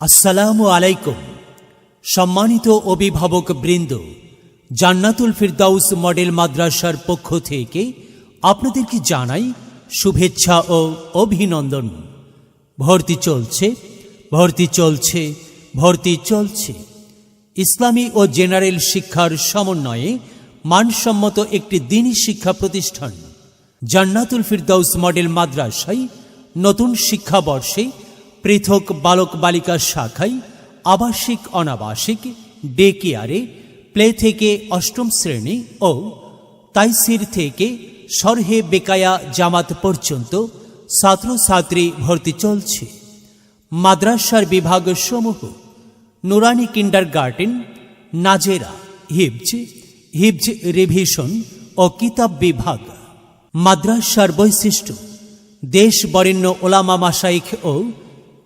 আসসালামু আলাইকুম। সম্মানিত অভিভাবক বৃন্দ, জান্নাতুল ফিরদাউস মডেল মাদ্রাসার পক্ষ থেকে আপনাদেরকে জানাই শুভেচ্ছা ও অভিনন্দন। ভর্তি চলছে, ভর্তি চলছে, ভর্তি চলছে। ইসলামী ও জেনারেল শিক্ষার সমন্বয়ে মানসম্মত একটি দ্বীনি শিক্ষা প্রতিষ্ঠান জান্নাতুল ফিরদাউস মডেল মাদ্রাসায় নতুন শিক্ষাবর্ষে পৃথক বালক বালিকা শাখায় আবাসিক অনাবাসিক ডে কেয়ারে প্লে থেকে অষ্টম শ্রেণী ও তাইসির থেকে শরহে বেকায়া জামাত পর্যন্ত ছাত্রছাত্রী ভর্তি চলছে। মাদ্রাসার বিভাগ সমূহ: নুরানি কিন্ডারগার্টেন, নাজেরা, হিফজ রিভিশন ও কিতাব বিভাগ। মাদ্রাসার বৈশিষ্ট্য: দেশ বরেণ্য ওলামা মাশাইখ ও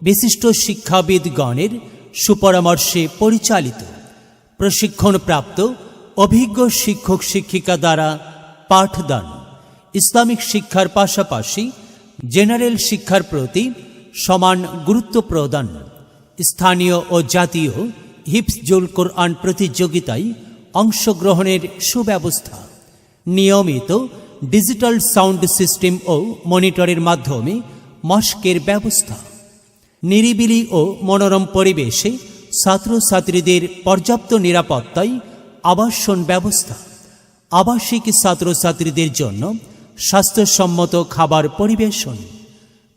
বিশিষ্ট শিক্ষাবিদগণের সুপরামর্শে পরিচালিত, প্রশিক্ষণপ্রাপ্ত অভিজ্ঞ শিক্ষক শিক্ষিকা দ্বারা পাঠদান। ইসলামিক শিক্ষার পাশাপাশি জেনারেল শিক্ষার প্রতি সমান গুরুত্ব প্রদান। স্থানীয় ও জাতীয় হিফজুল কোরআন প্রতিযোগিতায় অংশগ্রহণের সুব্যবস্থা। নিয়মিত ডিজিটাল সাউন্ড সিস্টেম ও মনিটরের মাধ্যমে মশকের ব্যবস্থা। নিরিবিলি ও মনোরম পরিবেশে ছাত্রছাত্রীদের পর্যাপ্ত নিরাপত্তায় আবাসন ব্যবস্থা। আবাসিক ছাত্রছাত্রীদের জন্য স্বাস্থ্যসম্মত খাবার পরিবেশন।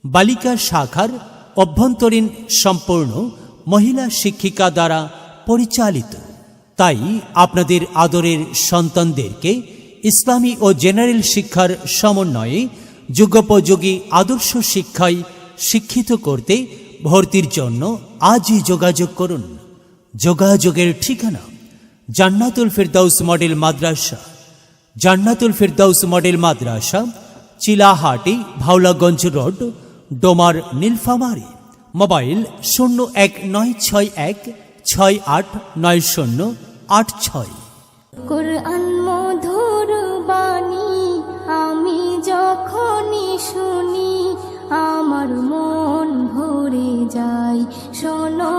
বালিকা শাখার অভ্যন্তরীণ সম্পূর্ণ মহিলা শিক্ষিকা দ্বারা পরিচালিত। তাই আপনাদের আদরের সন্তানদেরকে ইসলামী ও জেনারেল শিক্ষার সমন্বয়ে যুগোপযোগী আদর্শ শিক্ষায় শিক্ষিত করতে ভর্তির জন্য আজই যোগাযোগ করুন। যোগাযোগের ঠিকানা: জান্নাতুল ফিরদাউস মডেল মাদ্রাসা, জান্নাতুল ফিরদাউস মডেল মাদ্রাসা, চিলাহাটি, ভাওলাগঞ্জ রোড, ডোমার, নীলফামারী। মোবাইল 019616899086। কুরআন মধুর বাণী আমি যখনই শুনি আমার মন ভরে যায়। শোনো